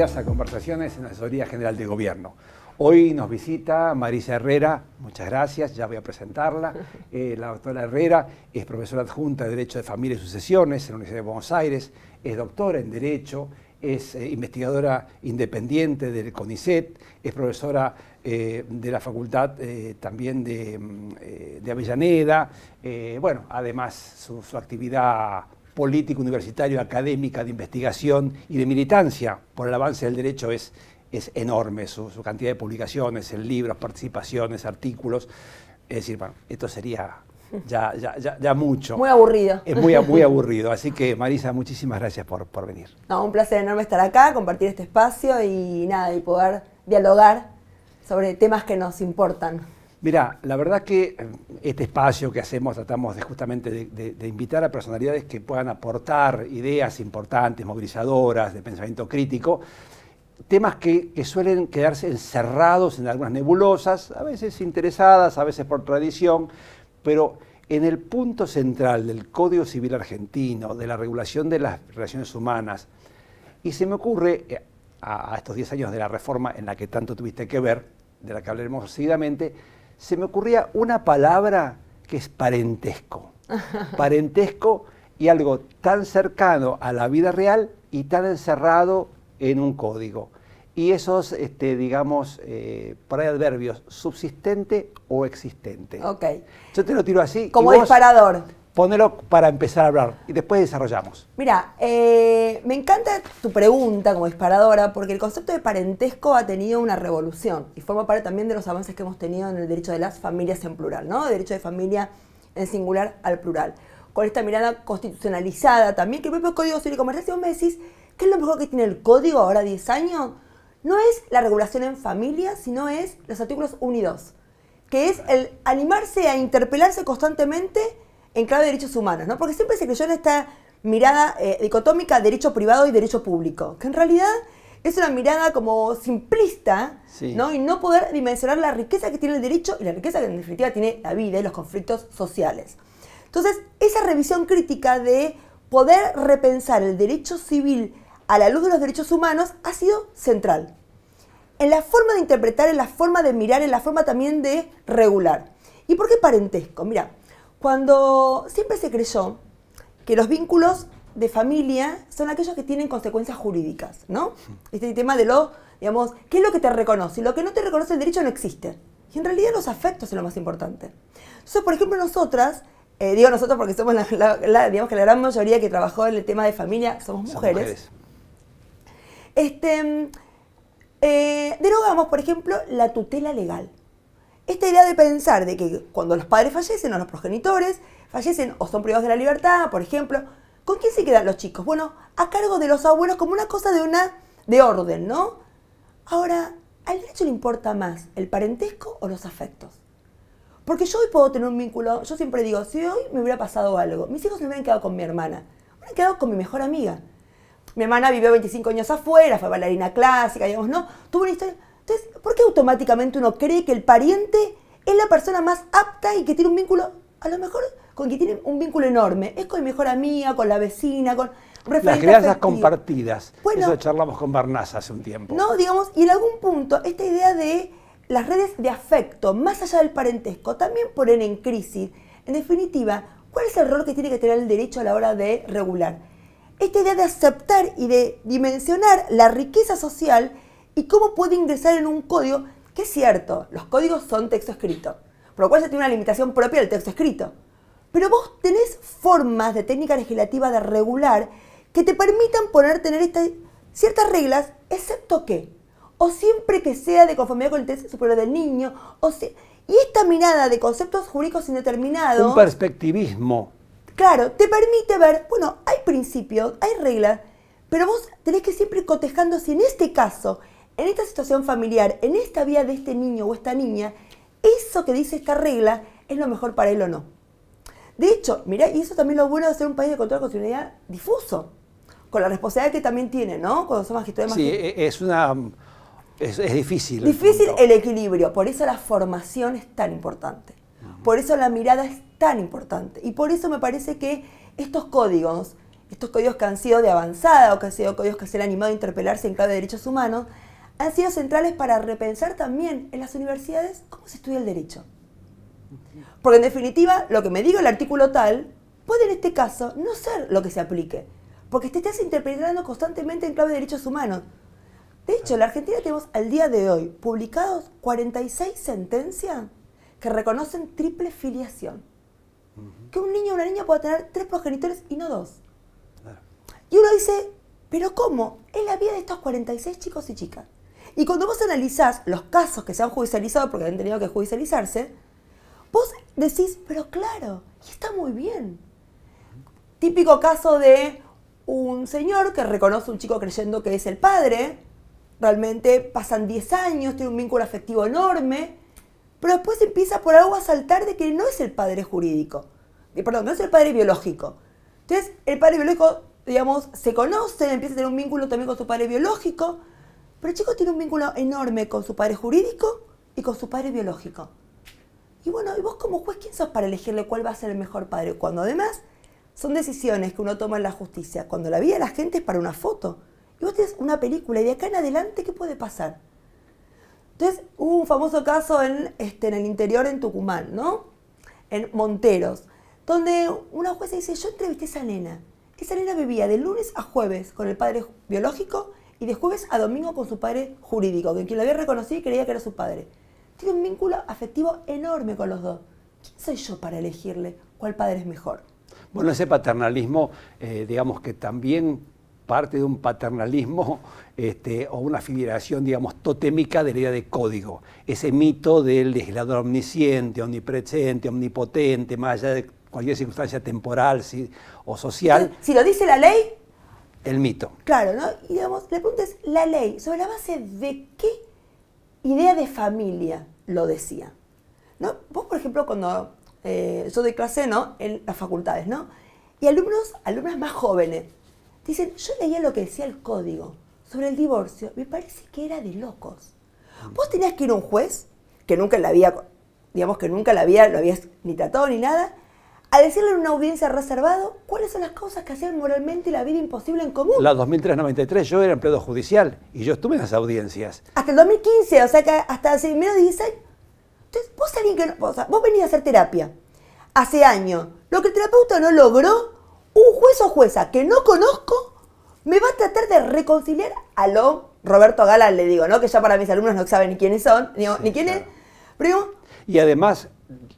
bienvenidas a Conversaciones en la Asesoría General de Gobierno. Hoy nos visita Marisa Herrera, muchas gracias, ya voy a presentarla. La doctora Herrera es profesora adjunta de Derecho de Familia y Sucesiones en la Universidad de Buenos Aires, es doctora en Derecho, es investigadora independiente del CONICET, es profesora de la Facultad también de Avellaneda. Bueno, además su actividad política, universitaria, académica, de investigación y de militancia por el avance del derecho es enorme, su cantidad de publicaciones, en libros, participaciones, artículos. Es decir, bueno, esto sería ya mucho. Muy aburrido. Es muy aburrido. Así que, Marisa, muchísimas gracias por venir. No, un placer enorme estar acá, compartir este espacio y poder dialogar sobre temas que nos importan. Mirá, la verdad que este espacio que hacemos tratamos justamente de invitar a personalidades que puedan aportar ideas importantes, movilizadoras, de pensamiento crítico, temas que suelen quedarse encerrados en algunas nebulosas, a veces interesadas, a veces por tradición, pero en el punto central del Código Civil argentino, de la regulación de las relaciones humanas, y se me ocurre, a estos 10 años de la reforma en la que tanto tuviste que ver, de la que hablaremos seguidamente, se me ocurría una palabra que es parentesco. Parentesco y algo tan cercano a la vida real y tan encerrado en un código. Y esos, digamos, por ahí adverbios, subsistente o existente. Ok. Yo te lo tiro así. Como y vos disparador. ponelo para empezar a hablar y después desarrollamos. Mira, me encanta tu pregunta como disparadora porque el concepto de parentesco ha tenido una revolución y forma parte también de los avances que hemos tenido en el derecho de las familias en plural, ¿no? Derecho de familia en singular al plural. Con esta mirada constitucionalizada también, que el propio Código Civil y Comercial, si vos me decís, ¿qué es lo mejor que tiene el Código ahora 10 años? No es la regulación en familia, sino es los artículos 1 y 2, que es el animarse a interpelarse constantemente en clave de derechos humanos, ¿no? Porque siempre se creyó en esta mirada dicotómica derecho privado y derecho público, que en realidad es una mirada como simplista, sí, ¿no? Y no poder dimensionar la riqueza que tiene el derecho y la riqueza que en definitiva tiene la vida y los conflictos sociales. Entonces, esa revisión crítica de poder repensar el derecho civil a la luz de los derechos humanos ha sido central. En la forma de interpretar, en la forma de mirar, en la forma también de regular. ¿Y por qué parentesco? Mira, cuando siempre se creyó que los vínculos de familia son aquellos que tienen consecuencias jurídicas, ¿no? Este tema de digamos, ¿qué es lo que te reconoce? Y lo que no te reconoce el derecho no existe. Y en realidad los afectos es lo más importante. Entonces, por ejemplo, nosotras, digo nosotros porque somos digamos que la gran mayoría que trabajó en el tema de familia somos mujeres. Derogamos, por ejemplo, la tutela legal. Esta idea de pensar de que cuando los padres fallecen o los progenitores fallecen o son privados de la libertad, por ejemplo, ¿con quién se quedan los chicos? Bueno, a cargo de los abuelos como una cosa de orden, ¿no? Ahora, ¿al derecho le importa más el parentesco o los afectos? Porque yo hoy puedo tener un vínculo, yo siempre digo, si hoy me hubiera pasado algo, mis hijos se me hubieran quedado con mi hermana, me hubieran quedado con mi mejor amiga. Mi hermana vivió 25 años afuera, fue bailarina clásica, digamos, ¿no? Tuvo una historia. Entonces, ¿por qué automáticamente uno cree que el pariente es la persona más apta y que tiene un vínculo, a lo mejor con quien tiene un vínculo enorme? Es con mi mejor amiga, con la vecina, con las crianzas compartidas. Bueno, eso charlamos con Barnaza hace un tiempo. No, digamos, y en algún punto, esta idea de las redes de afecto, más allá del parentesco, también ponen en crisis, en definitiva, ¿cuál es el rol que tiene que tener el derecho a la hora de regular? Esta idea de aceptar y de dimensionar la riqueza social y cómo puede ingresar en un código, que es cierto, los códigos son texto escrito, por lo cual se tiene una limitación propia del texto escrito. Pero vos tenés formas de técnica legislativa de regular que te permitan tener ciertas reglas, excepto que, o siempre que sea de conformidad con el interés superior del niño, y esta mirada de conceptos jurídicos indeterminados... Un perspectivismo. Claro, te permite ver, bueno, hay principios, hay reglas, pero vos tenés que siempre ir cotejando si en este caso, en esta situación familiar, en esta vida de este niño o esta niña, eso que dice esta regla es lo mejor para él o no. De hecho, mirá, y eso también es lo bueno de ser un país de control de constitucionalidad difuso, con la responsabilidad que también tiene, ¿no? Cuando somos magistrados. Sí, es difícil. Difícil el equilibrio, por eso la formación es tan importante. Por eso la mirada es tan importante. Y por eso me parece que estos códigos estos códigos que han sido de avanzada o que han sido códigos que se han animado a interpelarse en clave de derechos humanos, han sido centrales para repensar también en las universidades cómo se estudia el derecho. Porque en definitiva, lo que me diga el artículo tal puede en este caso no ser lo que se aplique, porque te estás interpretando constantemente en clave de derechos humanos. De hecho, en la Argentina tenemos al día de hoy publicados 46 sentencias que reconocen triple filiación. Que un niño o una niña pueda tener 3 progenitores y no 2. Y uno dice, ¿pero cómo? Es la vida de estos 46 chicos y chicas. Y cuando vos analizás los casos que se han judicializado, porque han tenido que judicializarse, vos decís, pero claro, y está muy bien. Típico caso de un señor que reconoce a un chico creyendo que es el padre, realmente pasan 10 años, tiene un vínculo afectivo enorme, pero después empieza por algo a saltar de que no es el padre jurídico, perdón, no es el padre biológico. Entonces, el padre biológico, digamos, se conoce, empieza a tener un vínculo también con su padre biológico, pero el chico tiene un vínculo enorme con su padre jurídico y con su padre biológico. Y bueno, y vos como juez, ¿quién sos para elegirle cuál va a ser el mejor padre? Cuando además son decisiones que uno toma en la justicia, cuando la vida de la gente es para una foto. Y vos tenés una película y de acá en adelante, ¿qué puede pasar? Entonces, hubo un famoso caso en el interior, en Tucumán, ¿no? En Monteros, donde una jueza dice, yo entrevisté a esa nena. Esa nena vivía de lunes a jueves con el padre biológico y de jueves a domingo con su padre jurídico, que quien lo había reconocido y creía que era su padre. Tiene un vínculo afectivo enorme con los dos. ¿Quién soy yo para elegirle cuál padre es mejor? Bueno, ese paternalismo, digamos que también parte de un paternalismo o una filiación, digamos, totémica de la idea de código. Ese mito del legislador omnisciente, omnipresente, omnipotente, más allá de cualquier circunstancia temporal o social. Entonces, si lo dice la ley, el mito. Claro, ¿no? Y digamos, la pregunta es, ¿la ley sobre la base de qué idea de familia lo decía? ¿No? Vos, por ejemplo, cuando yo doy clase, ¿no? En las facultades, ¿no? Y alumnas más jóvenes, dicen, yo leía lo que decía el código sobre el divorcio, me parece que era de locos. Vos tenías que ir a un juez, que nunca la había, digamos que nunca lo habías ni tratado ni nada, a decirle en una audiencia reservado cuáles son las causas que hacían moralmente la vida imposible en común. La 2003-93, yo era empleado judicial y yo estuve en las audiencias. Hasta el 2015, o sea que hasta hace menos de 10 años. Entonces, vos alguien que no, o sea, vos venís a hacer terapia hace años. Lo que el terapeuta no logró, un juez o jueza que no conozco me va a tratar de reconciliar a lo Roberto Gala, le digo, ¿no? Que ya para mis alumnos no saben ni quiénes son, ni quién es. Pero, y además,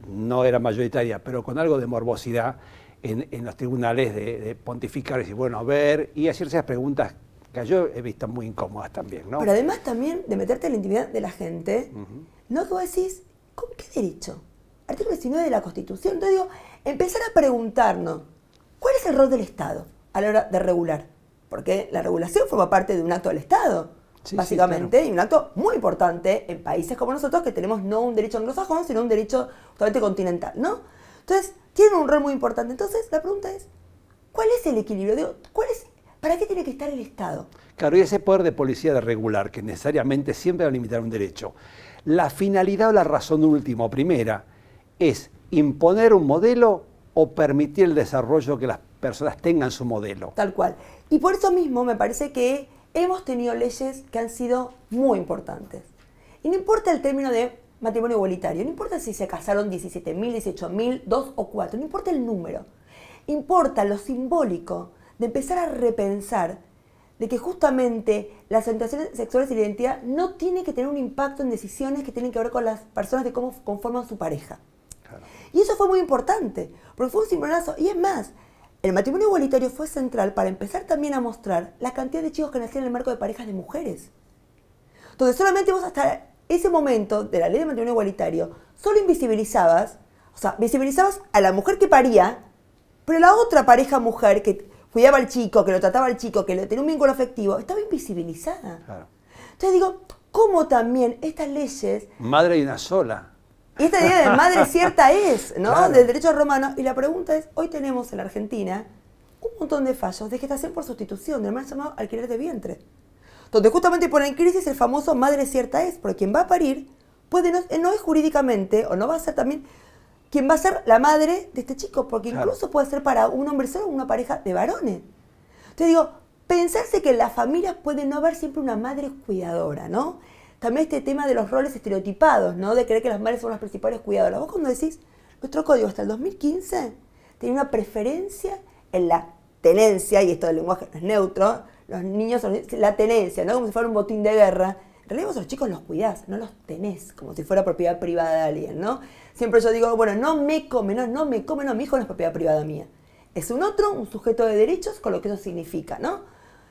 no era mayoritaria, pero con algo de morbosidad en los tribunales de pontificar y decir, bueno, a ver, y hacerse esas preguntas que yo he visto muy incómodas también, ¿no? Pero además también de meterte en la intimidad de la gente, ¿no? Que vos decís, ¿con qué derecho? Artículo 19 de la Constitución. Entonces digo, empezar a preguntarnos, ¿cuál es el rol del Estado a la hora de regular? Porque la regulación forma parte de un acto del Estado, sí, básicamente, sí, claro. Y un acto muy importante en países como nosotros que tenemos no un derecho anglosajón, sino un derecho totalmente continental, ¿no? Entonces, tienen un rol muy importante. Entonces, la pregunta es, ¿cuál es el equilibrio? Digo, ¿para qué tiene que estar el Estado? Claro, y ese poder de policía de regular, que necesariamente siempre va a limitar un derecho. La finalidad o la razón última o primera es imponer un modelo o permitir el desarrollo que las personas tengan su modelo. Tal cual. Y por eso mismo me parece que hemos tenido leyes que han sido muy importantes. Y no importa el término de matrimonio igualitario, no importa si se casaron 17.000, 18.000, 2 o 4, no importa el número. Importa lo simbólico de empezar a repensar de que justamente las orientaciones sexuales y la identidad no tienen que tener un impacto en decisiones que tienen que ver con las personas de cómo conforman su pareja. Claro. Y eso fue muy importante, porque fue un cimbronazo. Y es más, el matrimonio igualitario fue central para empezar también a mostrar la cantidad de chicos que nacían en el marco de parejas de mujeres. Entonces solamente vos hasta ese momento de la ley de matrimonio igualitario solo invisibilizabas, o sea, visibilizabas a la mujer que paría, pero la otra pareja mujer que cuidaba al chico, que lo trataba al chico, que tenía un vínculo afectivo, estaba invisibilizada. Claro. Entonces digo, ¿cómo también estas leyes... Madre y una sola. Y esta idea de madre cierta es, ¿no? Claro. Del derecho romano. Y la pregunta es, hoy tenemos en la Argentina un montón de fallos de gestación por sustitución, del mal llamado alquiler de vientre. Donde justamente pone en crisis el famoso madre cierta es, porque quien va a parir puede no es jurídicamente, o no va a ser también... quien va a ser la madre de este chico, porque incluso puede ser para un hombre solo o una pareja de varones. Entonces digo, pensarse que en las familias puede no haber siempre una madre cuidadora, ¿no? También este tema de los roles estereotipados, ¿no? De creer que las madres son las principales cuidadoras. Vos cuando decís, nuestro código hasta el 2015 tenía una preferencia en la tenencia, y esto del lenguaje no es neutro, los niños son la tenencia, ¿no? Como si fuera un botín de guerra. En realidad vos a los chicos los cuidás, no los tenés, como si fuera propiedad privada de alguien, ¿no? Siempre yo digo, bueno, no me come, no, mi hijo no es propiedad privada mía. Es un otro, un sujeto de derechos, con lo que eso significa, ¿no?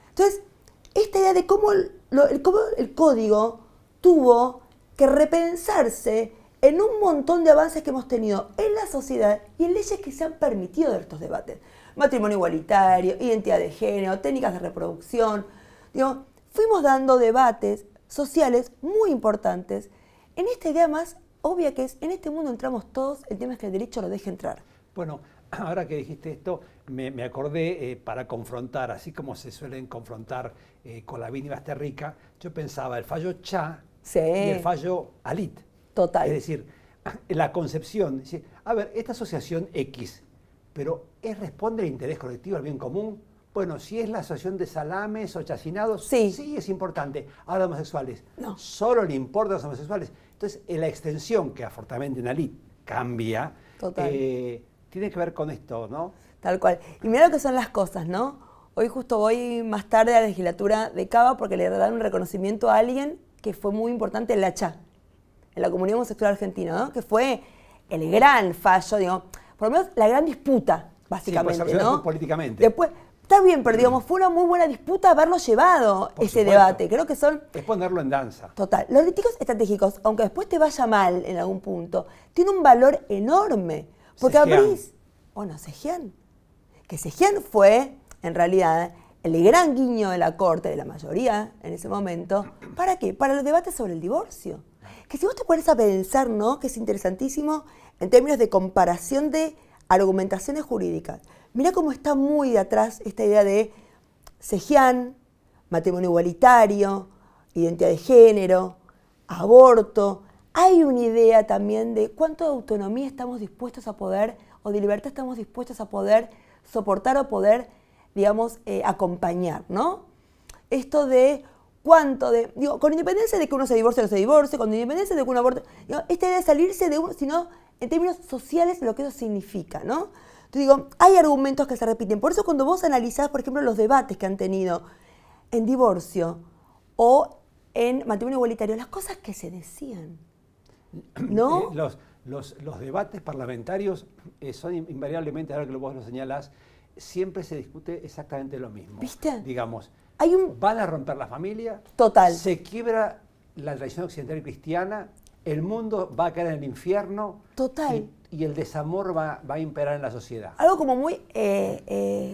Entonces, esta idea de cómo el código tuvo que repensarse en un montón de avances que hemos tenido en la sociedad y en leyes que se han permitido de estos debates. Matrimonio igualitario, identidad de género, técnicas de reproducción. Digo, fuimos dando debates sociales muy importantes en esta idea más obvia que es, en este mundo entramos todos, el tema es que el derecho lo deje entrar. Bueno, ahora que dijiste esto, me acordé para confrontar, así como se suelen confrontar con la Bini Basterrica, yo pensaba el fallo Cha Sí. y el fallo Alit. Total. Es decir, la concepción, a ver, esta asociación X, pero ¿responde al interés colectivo, al bien común? Bueno, si es la asociación de salames o chacinados, sí es importante. Ahora homosexuales, no. Solo le importa a los homosexuales. Entonces, en la extensión, que afortunadamente en Alit cambia, tiene que ver con esto, ¿no? Tal cual. Y mira lo que son las cosas, ¿no? Hoy justo voy más tarde a la legislatura de Cava porque le dan un reconocimiento a alguien que fue muy importante en la CHA, en la comunidad homosexual argentina, ¿no? Que fue el gran fallo, digo, por lo menos la gran disputa, básicamente, sí, pues, ¿no? Políticamente. Después, está bien, pero digamos, fue una muy buena disputa haberlo llevado Por ese supuesto. debate. Creo que son... Es ponerlo en danza. Total. Los litigos estratégicos, aunque después te vaya mal en algún punto, tienen un valor enorme. Porque abrís... Bueno, Sejian. Que Sejian fue, en realidad, el gran guiño de la Corte, de la mayoría en ese momento. ¿Para qué? Para los debates sobre el divorcio. Que si vos te pones a pensar, ¿no? Que es interesantísimo en términos de comparación de argumentaciones jurídicas. Mira cómo está muy de atrás esta idea de Sejian, matrimonio igualitario, identidad de género, aborto. Hay una idea también de cuánto de autonomía estamos dispuestos a poder, o de libertad estamos dispuestos a poder soportar o poder, digamos, acompañar, ¿no? Esto de cuánto de, digo, con independencia de que uno se divorcie o no se divorcie, con independencia de que uno aborte, digo, esta idea de salirse de uno, sino en términos sociales lo que eso significa, ¿no? Entonces digo, hay argumentos que se repiten. Por eso cuando vos analizás, por ejemplo, los debates que han tenido en divorcio o en matrimonio igualitario, las cosas que se decían, ¿no? Los debates parlamentarios son invariablemente, ahora que vos lo señalás, siempre se discute exactamente lo mismo. ¿Viste? Digamos, Hay van a romper la familia, Total. Se quiebra la tradición occidental y cristiana, el mundo va a caer en el infierno. Total. Y el desamor va a imperar en la sociedad. Algo como muy,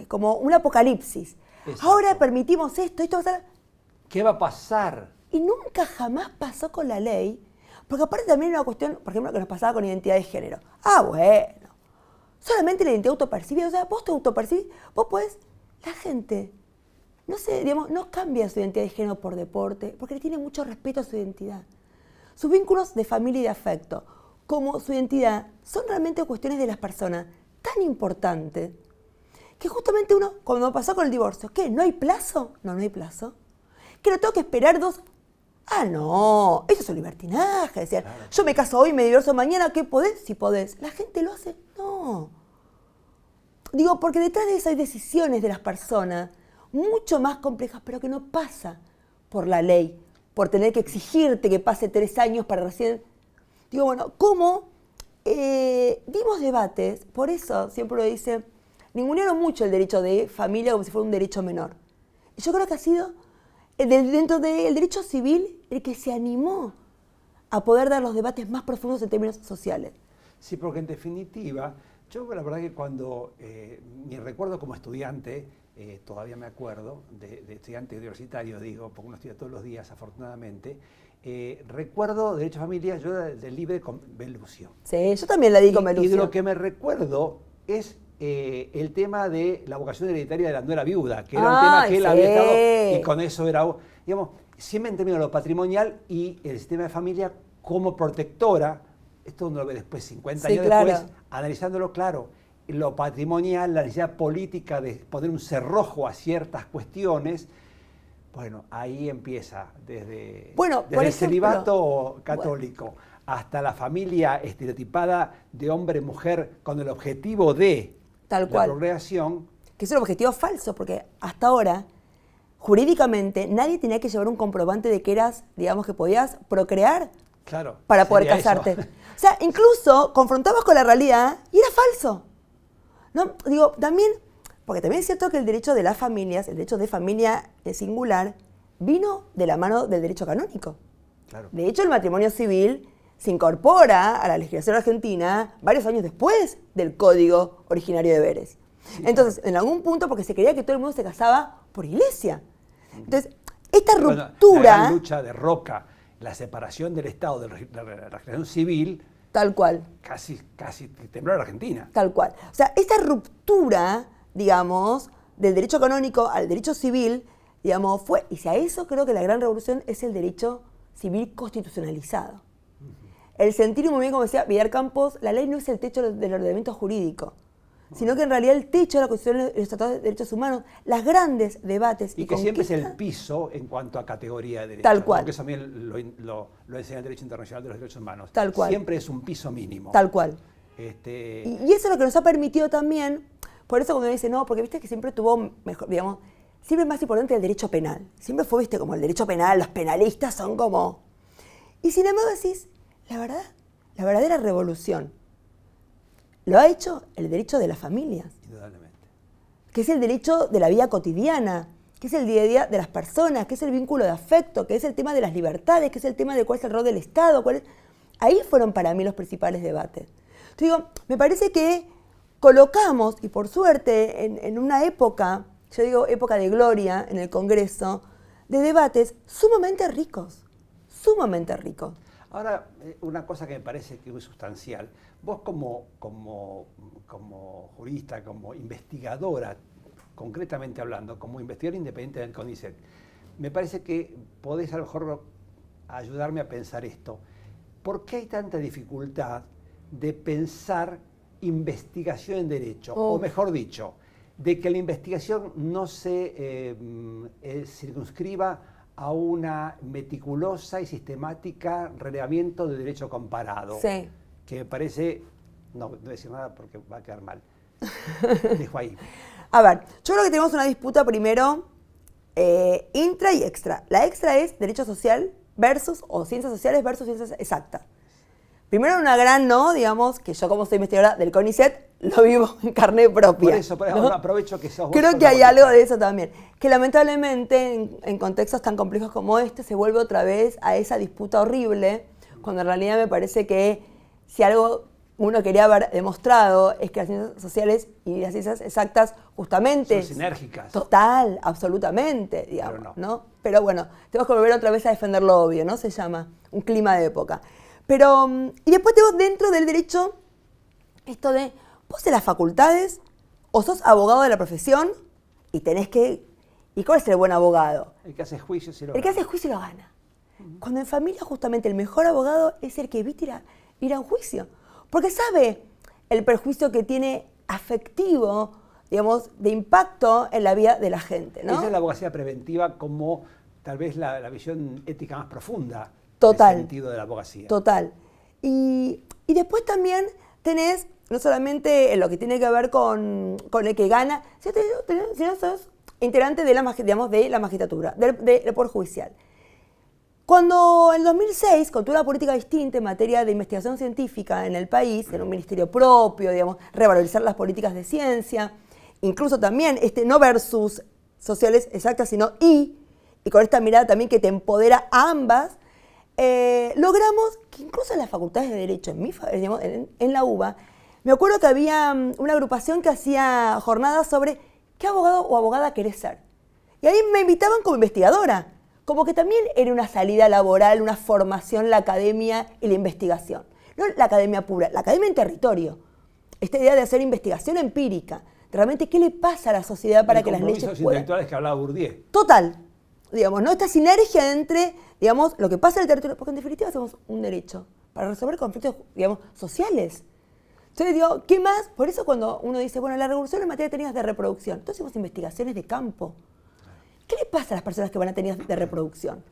como un apocalipsis. Exacto. Ahora permitimos esto va a pasar. ¿Qué va a pasar? Y nunca jamás pasó con la ley, porque aparte también era una cuestión, por ejemplo, que nos pasaba con identidad de género. Ah, bueno, solamente la identidad autopercibida, o sea, vos te autopercibís, vos podés, la gente, no sé, digamos, no cambia su identidad de género por deporte, porque le tiene mucho respeto a su identidad. Sus vínculos de familia y de afecto, como su identidad, son realmente cuestiones de las personas tan importantes que justamente uno, cuando pasó con el divorcio, ¿qué? ¿No hay plazo? No hay plazo. ¿Que lo tengo que esperar 2? Ah, no, eso es un libertinaje. Decían, claro. Yo me caso hoy, me divorcio mañana, ¿qué podés? Si podés. ¿La gente lo hace? No. Digo, porque detrás de eso hay decisiones de las personas mucho más complejas, pero que no pasa por la ley, por tener que exigirte que pase 3 años para recién... Digo, bueno, ¿cómo dimos debates? Por eso siempre lo dice, ningunearon mucho el derecho de familia como si fuera un derecho menor. Y yo creo que ha sido dentro del derecho civil el que se animó a poder dar los debates más profundos en términos sociales. Sí, porque en definitiva, yo la verdad que cuando mi recuerdo como estudiante, todavía me acuerdo, de estudiante universitario, digo, porque uno estudia todos los días, afortunadamente, recuerdo Derecho a Familia, yo del libre con Bellucio. Sí, yo también la di con Bellucio. Y de lo que me recuerdo es el tema de la vocación hereditaria de la nuera viuda, que era un tema que él había estado, y con eso era, digamos, siempre en términos de lo patrimonial y el sistema de familia como protectora, esto uno lo ve después, 50 años claro. después, analizándolo, claro, lo patrimonial, la necesidad política de poner un cerrojo a ciertas cuestiones. Bueno, ahí empieza, desde el celibato católico hasta la familia estereotipada de hombre-mujer con el objetivo de la procreación. Que es un objetivo falso, porque hasta ahora, jurídicamente, nadie tenía que llevar un comprobante de que eras, digamos, que podías procrear para poder casarte. Eso. O sea, incluso confrontabas con la realidad y era falso. ¿No? Digo, también... Porque también es cierto que el derecho de las familias, el derecho de familia singular, vino de la mano del derecho canónico. Claro. De hecho, el matrimonio civil se incorpora a la legislación argentina varios años después del Código Originario de Deberes. Sí, entonces, en algún punto, porque se creía que todo el mundo se casaba por iglesia. Entonces, esta ruptura... La gran lucha de Roca, la separación del Estado de la legislación civil... Tal cual. Casi tembló a la Argentina. Tal cual. O sea, esta ruptura... digamos, del derecho canónico al derecho civil, digamos, fue, y si a eso creo que la gran revolución es el derecho civil constitucionalizado. El sentir, muy bien como decía Vidal Campos, la ley no es el techo del ordenamiento jurídico, sino que en realidad el techo de la Constitución y los tratados de derechos humanos, los grandes debates y que siempre es el piso en cuanto a categoría de derechos. Tal cual. Porque eso también lo enseña el derecho internacional de los derechos humanos. Tal cual. Siempre es un piso mínimo. Tal cual. Y eso es lo que nos ha permitido también. Por eso cuando uno dice, no, porque viste que siempre tuvo mejor, digamos, siempre es más importante el derecho penal. Siempre fue, viste, como el derecho penal, los penalistas son como... Y sin embargo decís, la verdadera revolución lo ha hecho el derecho de las familias. Indudablemente. Que es el derecho de la vida cotidiana, que es el día a día de las personas, que es el vínculo de afecto, que es el tema de las libertades, que es el tema de cuál es el rol del Estado. Ahí fueron para mí los principales debates. Entonces digo, me parece que colocamos, y por suerte, en una época, yo digo época de gloria en el Congreso, de debates sumamente ricos, sumamente ricos. Ahora, una cosa que me parece que es sustancial, vos como jurista, como investigadora, concretamente hablando, como investigadora independiente del CONICET, me parece que podés a lo mejor ayudarme a pensar esto. ¿Por qué hay tanta dificultad de pensar investigación en derecho? O mejor dicho, de que la investigación no se circunscriba a una meticulosa y sistemática relevamiento de derecho comparado. Sí. Que me parece... No voy a decir nada porque va a quedar mal. Dejo ahí. A ver, yo creo que tenemos una disputa primero intra y extra. La extra es derecho social versus, o ciencias sociales versus ciencias exactas. Primero una gran no, digamos, que yo como soy investigadora del CONICET, lo vivo en carne propia. Por eso, ¿no? Aprovecho que sos vos. Creo que hay algo de eso también. Que lamentablemente en contextos tan complejos como este se vuelve otra vez a esa disputa horrible, cuando en realidad me parece que si algo uno quería haber demostrado es que las ciencias sociales y las ciencias exactas justamente... Son sinérgicas. Total, absolutamente, digamos, pero ¿no? Pero bueno, tenemos que volver otra vez a defender lo obvio, ¿no? Se llama un clima de época. Pero, y después tenemos dentro del derecho esto de, vos de las facultades, o sos abogado de la profesión y tenés que... ¿Y cuál es el buen abogado? El que hace juicio y lo gana. El que hace juicio y lo gana. Cuando en familia justamente el mejor abogado es el que evita ir a un juicio. Porque sabe el perjuicio que tiene afectivo, digamos, de impacto en la vida de la gente, ¿no? Esa es la abogacía preventiva como tal vez la visión ética más profunda. Total. En el sentido de la abogacía. Total. Y después también tenés, no solamente en lo que tiene que ver con el que gana, sino sos integrante de la magistratura, del Poder Judicial. Cuando en 2006, con toda una política distinta en materia de investigación científica en el país, en un ministerio propio, digamos, revalorizar las políticas de ciencia, incluso también no versus sociales exactas, sino y con esta mirada también que te empodera a ambas, logramos que incluso en las facultades de Derecho, en la UBA, me acuerdo que había una agrupación que hacía jornadas sobre qué abogado o abogada querés ser. Y ahí me invitaban como investigadora, como que también era una salida laboral, una formación, la academia y la investigación. No la academia pura, la academia en territorio. Esta idea de hacer investigación empírica, de realmente qué le pasa a la sociedad para que las leyes puedan... intelectuales que hablaba Bourdieu. Total. Digamos, ¿no? Esta sinergia entre, digamos, lo que pasa en el territorio, porque en definitiva hacemos un derecho para resolver conflictos, digamos, sociales. Entonces digo, ¿qué más? Por eso cuando uno dice, bueno, la revolución en materia de técnicas de reproducción, entonces hicimos investigaciones de campo. ¿Qué le pasa a las personas que van a técnicas de reproducción?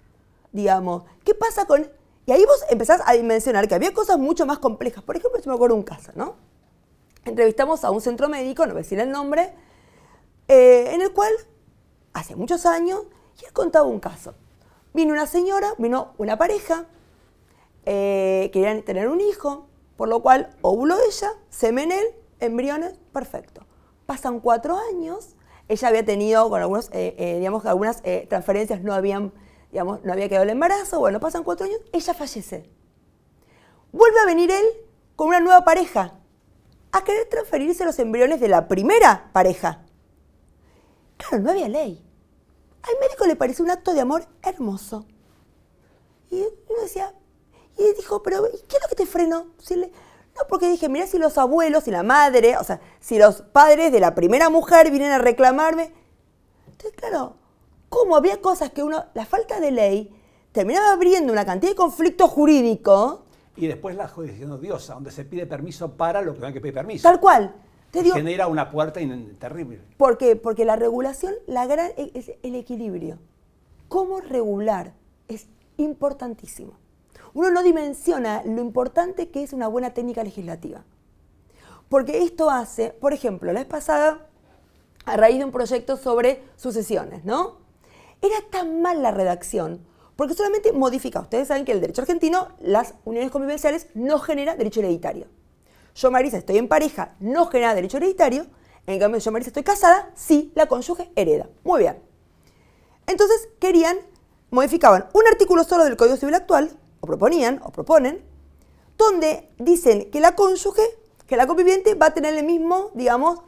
Digamos, ¿qué pasa con...? Y ahí vos empezás a dimensionar que había cosas mucho más complejas. Por ejemplo, yo me acuerdo de un caso, ¿no? Entrevistamos a un centro médico, no voy a decir el nombre, en el cual, hace muchos años, y él contaba un caso. Vino una señora, vino una pareja, querían tener un hijo, por lo cual óvulo ella, semen él, embriones, perfecto. Pasan 4 años, ella había tenido con algunos, digamos que algunas transferencias no había quedado el embarazo, bueno, pasan 4 años, ella fallece. Vuelve a venir él con una nueva pareja, a querer transferirse los embriones de la primera pareja. Claro, no había ley. Al médico le pareció un acto de amor hermoso. Y uno decía, y él dijo, pero ¿qué es lo que te frenó? No, porque dije, mirá si los abuelos y la madre, o sea, si los padres de la primera mujer vienen a reclamarme. Entonces, claro, ¿cómo había cosas que la falta de ley terminaba abriendo una cantidad de conflictos jurídicos? Y después la jurisdicción odiosa, donde se pide permiso para lo que no hay que pedir permiso. Tal cual. Genera una puerta terrible. ¿Por qué? Porque la regulación, es el equilibrio. ¿Cómo regular? Es importantísimo. Uno no dimensiona lo importante que es una buena técnica legislativa. Porque esto hace, por ejemplo, la vez pasada, a raíz de un proyecto sobre sucesiones, ¿no? Era tan mal la redacción, porque solamente modifica. Ustedes saben que el derecho argentino, las uniones convivenciales, no genera derecho hereditario. Yo, Marisa, estoy en pareja, no genera derecho hereditario. En cambio, yo, Marisa, estoy casada, sí, la cónyuge hereda. Muy bien. Entonces, modificaban un artículo solo del Código Civil actual, o proponen, donde dicen que la cónyuge, que la conviviente va a tener el mismo, digamos,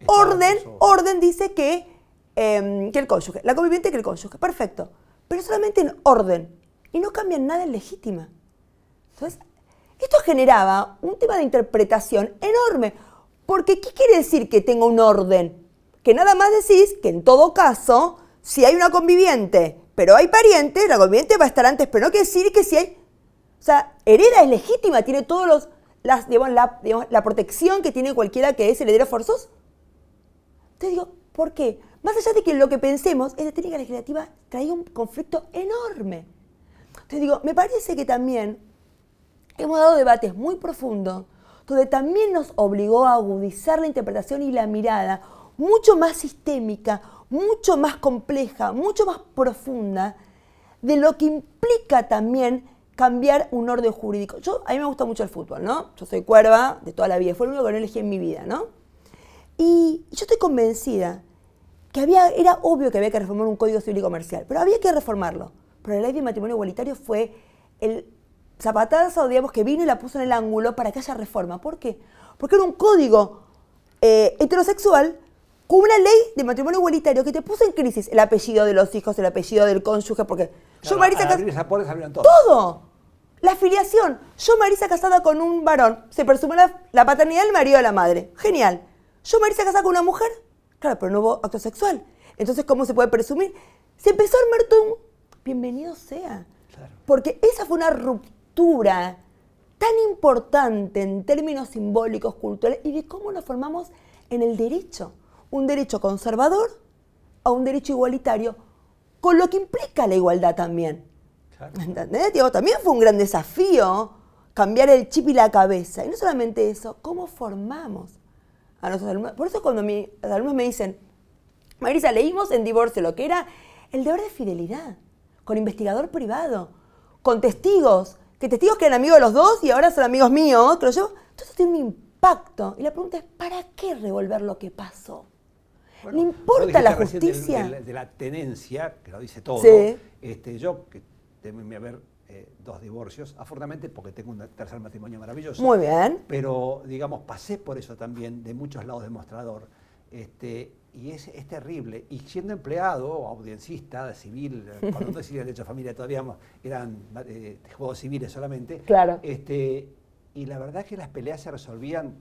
orden dice que el cónyuge, la conviviente que el cónyuge. Perfecto. Pero solamente en orden. Y no cambian nada en legítima. Entonces, esto generaba un tema de interpretación enorme. Porque, ¿qué quiere decir que tenga un orden? Que nada más decís que en todo caso, si hay una conviviente, pero hay parientes, la conviviente va a estar antes, pero no quiere decir que si hay... O sea, hereda es legítima, tiene todos la protección que tiene cualquiera que es heredero forzoso. Entonces digo, ¿por qué? Más allá de que lo que pensemos, esta técnica legislativa traía un conflicto enorme. Entonces digo, me parece que también hemos dado debates muy profundos, donde también nos obligó a agudizar la interpretación y la mirada mucho más sistémica, mucho más compleja, mucho más profunda, de lo que implica también cambiar un orden jurídico. A mí me gusta mucho el fútbol, ¿no? Yo soy cuerva de toda la vida, fue lo único que no elegí en mi vida, ¿no? Y yo estoy convencida que era obvio que había que reformar un código civil y comercial, pero había que reformarlo. Pero la ley de matrimonio igualitario fue el zapatazo, digamos, que vino y la puso en el ángulo para que haya reforma. ¿Por qué? Porque era un código heterosexual con una ley de matrimonio igualitario que te puso en crisis el apellido de los hijos, el apellido del cónyuge, porque claro, yo, Marisa, todo. La afiliación. Yo, Marisa, casada con un varón, se presume la paternidad del marido de la madre. Genial. Yo, Marisa, casada con una mujer, claro, pero no hubo acto sexual. Entonces, ¿cómo se puede presumir? Se empezó a armar todo un... Bienvenido sea. Claro. Porque esa fue una ruptura tan importante en términos simbólicos, culturales, y de cómo nos formamos en el derecho. Un derecho conservador a un derecho igualitario, con lo que implica la igualdad también. Claro. ¿Entendés? Digo, también fue un gran desafío cambiar el chip y la cabeza. Y no solamente eso, ¿cómo formamos a nuestros alumnos? Por eso cuando mis alumnos me dicen, Marisa, leímos en divorcio lo que era el deber de fidelidad, con investigador privado, con testigos, que testigos que eran amigos de los dos y ahora son amigos míos, que lo llevo. Todo eso tiene un impacto. Y la pregunta es, ¿para qué revolver lo que pasó? Bueno, no importa la justicia. De la tenencia, que lo dice todo, sí. Yo que tengo que haber 2 divorcios, afortunadamente porque tengo un tercer matrimonio maravilloso. Muy bien. Pero, digamos, pasé por eso también, de muchos lados del mostrador. Y es terrible. Y siendo empleado, audiencista, civil, cuando no decía derecho a familia todavía eran juegos civiles solamente. Claro. Y la verdad es que las peleas se resolvían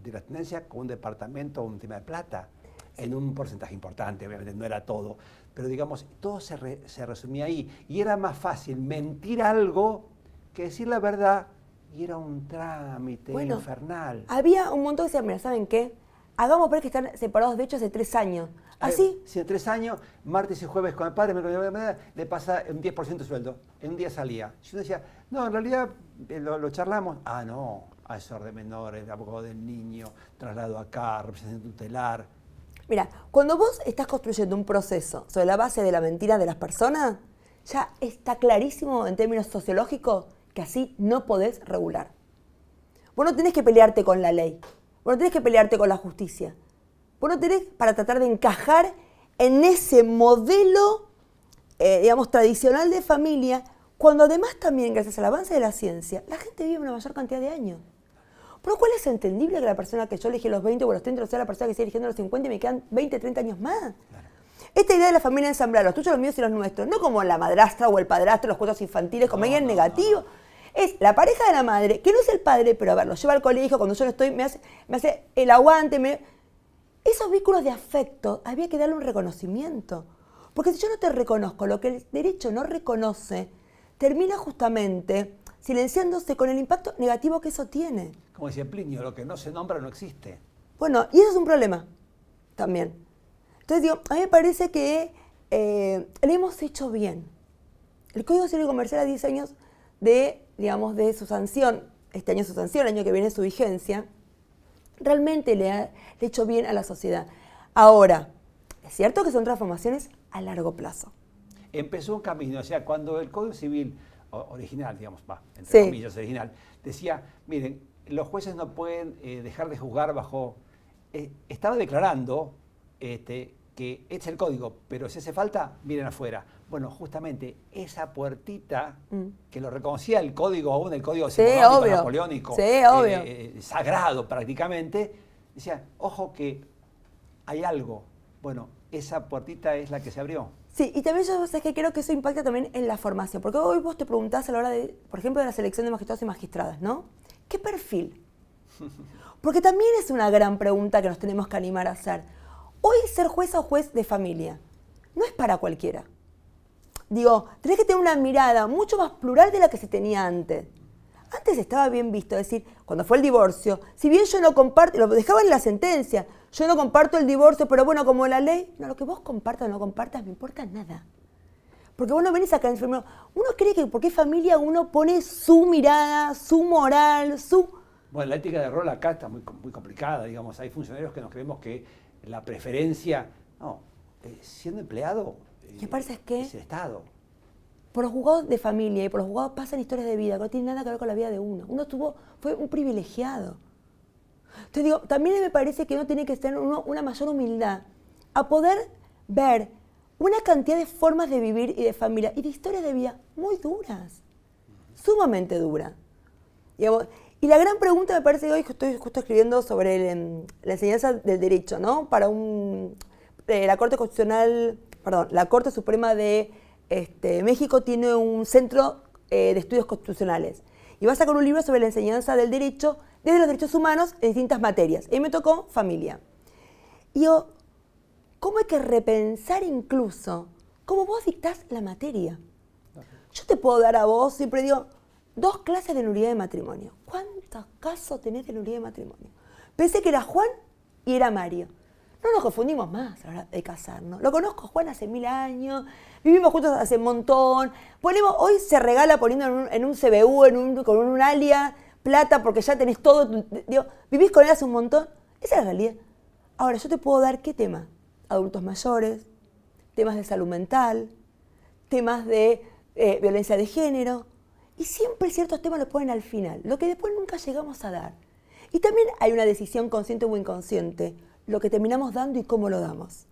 de la tenencia con un departamento o un tema de plata, en un porcentaje importante, obviamente no era todo. Pero digamos, todo se resumía ahí. Y era más fácil mentir algo que decir la verdad Y era un trámite Bueno, infernal. había un montón que decían, mira, ¿saben qué? Hagamos ver que están separados de hecho hace 3 años. ¿Así? Si en 3 años, martes y jueves con el padre, le pasa un 10% de sueldo. En un día salía. Yo decía, no, en realidad lo charlamos. Ah, no, asesor de menores, abogado del niño, traslado acá, representante tutelar. Mira, cuando vos estás construyendo un proceso sobre la base de la mentira de las personas, ya está clarísimo en términos sociológicos que así no podés regular. Vos no tenés que pelearte con la ley, vos no tenés que pelearte con la justicia. Vos no tenés para tratar de encajar en ese modelo, digamos, tradicional de familia, cuando además también, gracias al avance de la ciencia, la gente vive una mayor cantidad de años. Por lo cual es entendible que la persona que yo elegí a los 20 o a los 30 sea la persona que sigue eligiendo a los 50 y me quedan 20, 30 años más. Claro. Esta idea de la familia ensamblada, los tuyos, los míos y los nuestros, no como la madrastra o el padrastro, los cuentos infantiles, como alguien negativo. Es la pareja de la madre, que no es el padre, pero a ver, lo lleva al colegio, cuando yo no estoy, me hace el aguante. Esos vínculos de afecto había que darle un reconocimiento. Porque si yo no te reconozco lo que el derecho no reconoce, termina justamente silenciándose con el impacto negativo que eso tiene. Como decía Plinio, lo que no se nombra no existe. Bueno, y eso es un problema también. Entonces digo, a mí me parece que le hemos hecho bien. El Código Civil y Comercial a 10 años de su sanción, este año su sanción, el año que viene su vigencia, realmente le ha hecho bien a la sociedad. Ahora, es cierto que son transformaciones a largo plazo. Empezó un camino, o sea, cuando el Código Civil original, digamos, entre comillas original, decía, miren, los jueces no pueden dejar de juzgar bajo... estaba declarando que es el código, pero si hace falta, miren afuera. Bueno, justamente esa puertita que lo reconocía el código, aún el código napoleónico, sagrado prácticamente, decía, ojo que hay algo. Bueno, esa puertita es la que se abrió. Sí, y también yo sé que creo que eso impacta también en la formación, porque hoy vos te preguntás a la hora de, por ejemplo, de la selección de magistrados y magistradas, ¿no? ¿Qué perfil? Porque también es una gran pregunta que nos tenemos que animar a hacer. Hoy ser jueza o juez de familia no es para cualquiera. Digo, tenés que tener una mirada mucho más plural de la que se tenía antes. Antes estaba bien visto, es decir, cuando fue el divorcio, si bien yo no comparto, lo dejaban en la sentencia, yo no comparto el divorcio, pero bueno, como la ley, no, lo que vos compartas o no compartas me importa nada. Porque vos no venís acá enfermo. Uno cree que porque es familia uno pone su mirada, su moral, su... Bueno, la ética de rol acá está muy complicada, digamos, hay funcionarios que nos creemos que la preferencia, no, siendo empleado, ¿qué pasa es que es el Estado. Por los juzgados de familia y por los juzgados pasan historias de vida que no tienen nada que ver con la vida de uno. Fue un privilegiado. Entonces digo, también me parece que uno tiene que tener una mayor humildad a poder ver una cantidad de formas de vivir y de familia y de historias de vida muy duras, sumamente duras. Digamos, y la gran pregunta me parece que hoy estoy justo escribiendo sobre la enseñanza del derecho, ¿no? Para la Corte Constitucional, la Corte Suprema de México tiene un centro de estudios constitucionales y va a sacar un libro sobre la enseñanza del derecho desde los derechos humanos en distintas materias. Y me tocó familia. Y yo, ¿cómo hay que repensar incluso cómo vos dictás la materia? Yo te puedo dar a vos, siempre digo, 2 clases de nulidad de matrimonio. ¿Cuántos casos tenés de nulidad de matrimonio? Pensé que era Juan y era Mario. No nos confundimos más a la hora de casarnos. Lo conozco a Juan hace 1000 años, vivimos juntos hace un montón. Hoy se regala poniendo en un CBU, con un alia, plata, porque ya tenés todo. Digo, vivís con él hace un montón. Esa es la realidad. Ahora, yo te puedo dar ¿qué tema? Adultos mayores, temas de salud mental, temas de violencia de género. Y siempre ciertos temas los ponen al final, lo que después nunca llegamos a dar. Y también hay una decisión consciente o inconsciente, lo que terminamos dando y cómo lo damos.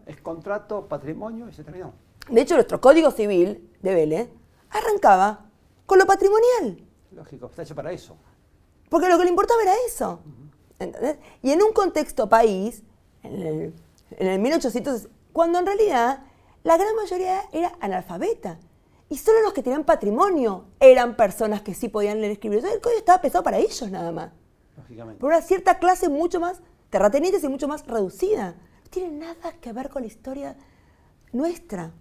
Es contrato, patrimonio y se terminó. De hecho, nuestro Código Civil de Vélez arrancaba con lo patrimonial. Lógico, está hecho para eso. Porque lo que le importaba era eso. ¿Entendés? Y en un contexto país, en el 1800, cuando en realidad la gran mayoría era analfabeta. Y solo los que tenían patrimonio eran personas que sí podían leer y escribir. Entonces el código estaba pensado para ellos nada más. Lógicamente. Por una cierta clase mucho más terratenientes y mucho más reducida. No tiene nada que ver con la historia nuestra.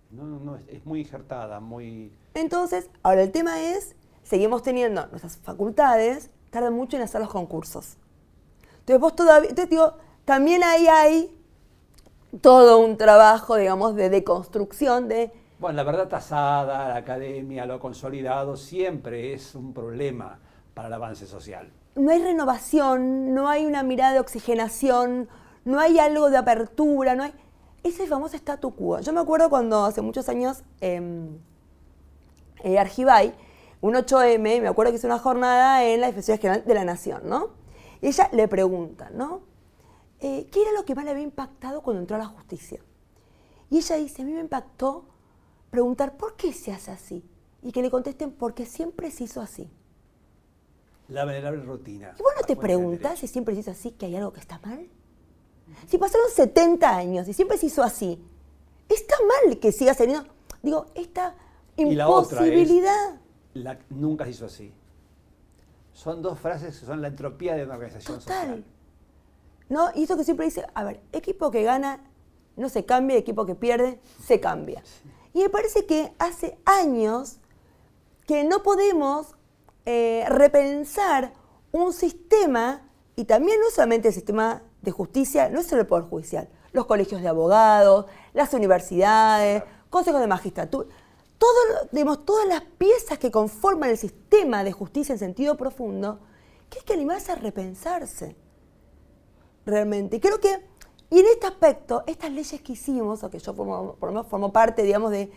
No, es muy injertada, muy... Entonces, ahora el tema es seguimos teniendo nuestras facultades, tardan mucho en hacer los concursos. Entonces vos todavía, entonces digo, también ahí hay todo un trabajo, digamos, de deconstrucción de... Bueno, la verdad tasada, la academia, lo consolidado, siempre es un problema para el avance social. No hay renovación, no hay una mirada de oxigenación, no hay algo de apertura, no hay... Ese famoso statu quo. Yo me acuerdo cuando hace muchos años Argibay, un 8M, me acuerdo que hizo una jornada en la Defensoría General de la Nación, ¿no? Y ella le pregunta, ¿no? ¿Qué era lo que más le había impactado cuando entró a la justicia? Y ella dice, a mí me impactó preguntar por qué se hace así. Y que le contesten, porque siempre se hizo así. La venerable rutina. Y vos no te preguntás si siempre se hizo así, que hay algo que está mal. Si pasaron 70 años y siempre se hizo así, está mal que siga saliendo. Digo, esta imposibilidad. Nunca se hizo así. Son dos frases que son la entropía de una organización social. ¿No? Y eso que siempre dice, a ver, equipo que gana no se cambia, equipo que pierde se cambia. Sí. Y me parece que hace años que no podemos repensar un sistema, y también no solamente el sistema de justicia, no es solo el Poder Judicial, los colegios de abogados, las universidades, consejos de magistratura, todas las piezas que conforman el sistema de justicia en sentido profundo, que hay que animarse a repensarse. Realmente. Creo que, y en este aspecto, estas leyes que hicimos, o que yo por lo menos formo parte, digamos, de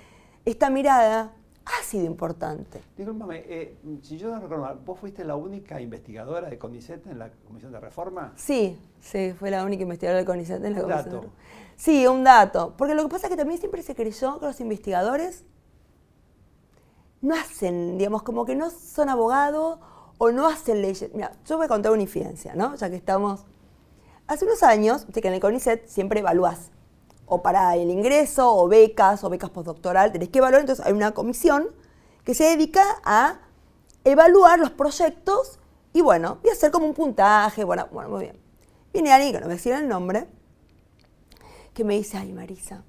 esta mirada, ha sido importante. Discúlpame, si yo no recuerdo mal, ¿vos fuiste la única investigadora de CONICET en la Comisión de Reforma? Sí, fue la única investigadora de CONICET en la Comisión de Reforma. ¿Un dato? Sí, un dato. Porque lo que pasa es que también siempre se creyó que los investigadores no hacen, digamos, como que no son abogados o no hacen leyes. Mira, yo voy a contar una infidencia, ¿no? Ya que estamos... Hace unos años, que en el CONICET siempre evaluás, o para el ingreso, o becas postdoctoral, tenés que evaluar, entonces hay una comisión que se dedica a evaluar los proyectos y bueno, voy a hacer como un puntaje, bueno, muy bien. Viene alguien, que no me decir el nombre, que me dice, ay Marisa,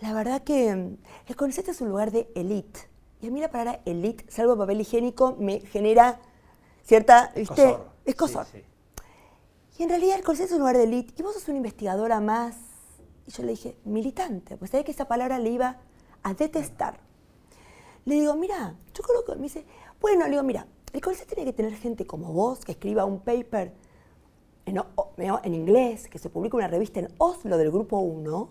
la verdad que el CONICET es un lugar de élite, y a mí la palabra élite, salvo papel higiénico, me genera cierta, ¿viste? Escozor. Sí, sí. Y en realidad el CONICET es un lugar de élite y vos sos una investigadora más. Y yo le dije, militante, pues sabés que esa palabra le iba a detestar. Le digo, mira, yo creo que me dice, bueno, le digo, mira, el CONICET tiene que tener gente como vos que escriba un paper en inglés, que se publique una revista en Oslo del Grupo 1,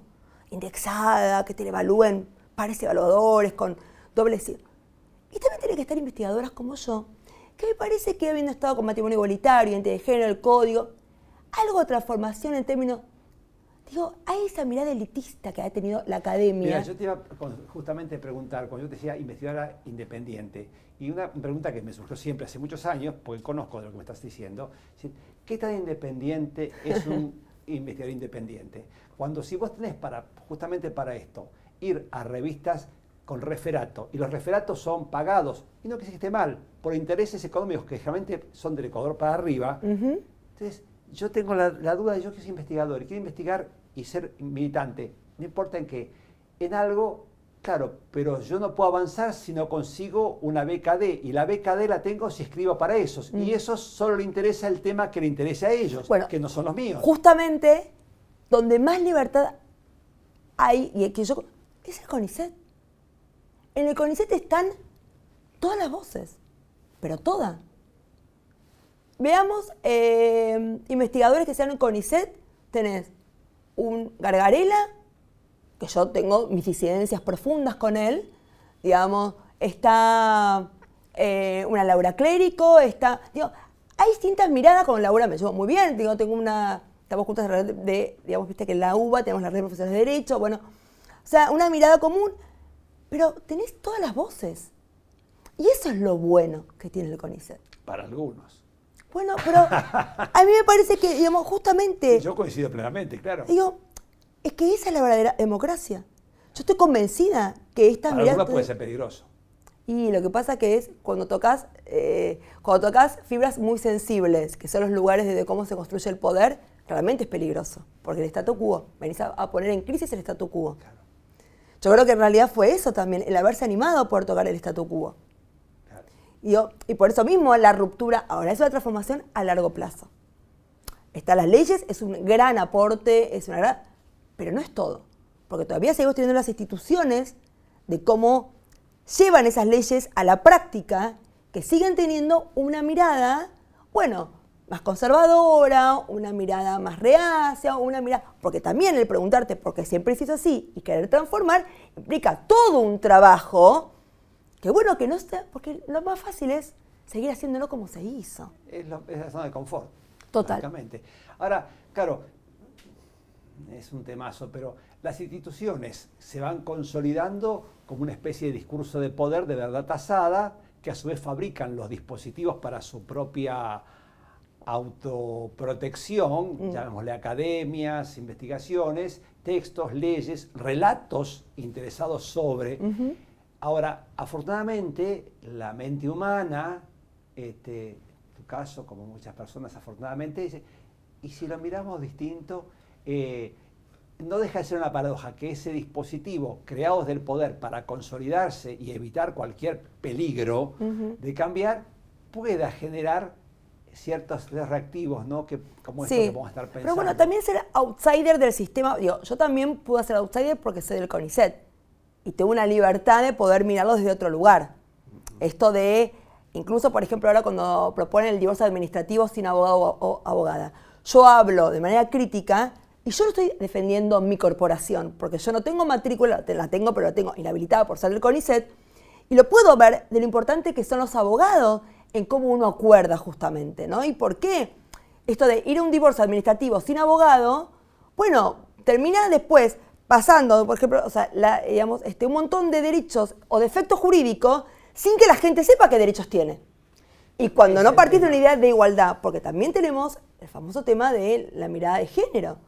indexada, que te evalúen pares evaluadores con doble C. Y también tiene que estar investigadoras como yo, que me parece que habiendo estado con matrimonio igualitario, identidad de género, el código, algo de transformación en términos... Digo, hay esa mirada elitista que ha tenido la academia. Mira, yo te iba justamente a preguntar, cuando yo te decía investigadora independiente, y una pregunta que me surgió siempre hace muchos años, porque conozco de lo que me estás diciendo, ¿qué tan independiente es un investigador independiente? Cuando si vos tenés justamente para esto, ir a revistas con referato, y los referatos son pagados, y no que se esté mal, por intereses económicos que generalmente son del Ecuador para arriba, entonces yo tengo la duda de yo que soy investigador y quiero investigar y ser militante, no importa en qué, en algo, claro, pero yo no puedo avanzar si no consigo una BKD, y la BKD la tengo si escribo para esos, y eso solo le interesa el tema que le interesa a ellos, bueno, que no son los míos. Justamente, donde más libertad hay, y que yo, es el CONICET. En el CONICET están todas las voces, pero todas. Veamos investigadores que sean en CONICET, tenés un Gargarella, que yo tengo mis disidencias profundas con él, digamos, está una Laura Clérico, digo, hay distintas miradas. Con Laura me llevo muy bien, digo, estamos juntas digamos, viste que en la UBA tenemos la red de profesores de Derecho, bueno, o sea, una mirada común, pero tenés todas las voces. Y eso es lo bueno que tiene el CONICET. Para algunos. Bueno, pero a mí me parece que, digamos, justamente... Yo coincido plenamente, claro. Digo, es que esa es la verdadera democracia. Yo estoy convencida que esta mirada... Para algunos puede ser peligroso. Y lo que pasa que es cuando tocas fibras muy sensibles, que son los lugares de cómo se construye el poder, realmente es peligroso. Porque el statu quo, venís a poner en crisis el statu quo. Claro. Yo creo que en realidad fue eso también, el haberse animado a poder tocar el statu quo. Claro. Y por eso mismo la ruptura ahora es una transformación a largo plazo. Están las leyes, es un gran aporte, pero no es todo. Porque todavía seguimos teniendo las instituciones de cómo llevan esas leyes a la práctica, que siguen teniendo una mirada, más conservadora, una mirada más reacia, porque también el preguntarte por qué siempre se hizo así y querer transformar implica todo un trabajo que no está, porque lo más fácil es seguir haciéndolo como se hizo. Es la zona de confort. Total. Básicamente. Ahora, claro, es un temazo, pero las instituciones se van consolidando como una especie de discurso de poder de verdad tasada, que a su vez fabrican los dispositivos para su propia autoprotección, llamémosle academias, investigaciones, textos, leyes, relatos interesados sobre. Ahora, afortunadamente, la mente humana, en tu caso, como muchas personas, afortunadamente, dice, y si lo miramos distinto, no deja de ser una paradoja que ese dispositivo creado desde el poder para consolidarse y evitar cualquier peligro de cambiar, pueda generar ciertos reactivos, ¿no? Como esto que podemos estar pensando. Pero también ser outsider del sistema. Yo también pude ser outsider porque soy del CONICET y tengo una libertad de poder mirarlo desde otro lugar. Esto de, incluso por ejemplo ahora cuando proponen el divorcio administrativo sin abogado o abogada, yo hablo de manera crítica y yo no estoy defendiendo mi corporación, porque yo no tengo matrícula, la tengo, pero la tengo inhabilitada por ser del CONICET, y lo puedo ver de lo importante que son los abogados en cómo uno acuerda justamente, ¿no? Y por qué esto de ir a un divorcio administrativo sin abogado, termina después pasando, por ejemplo, un montón de derechos o defectos jurídicos sin que la gente sepa qué derechos tiene. Y cuando no partís de una idea de igualdad, porque también tenemos el famoso tema de la mirada de género.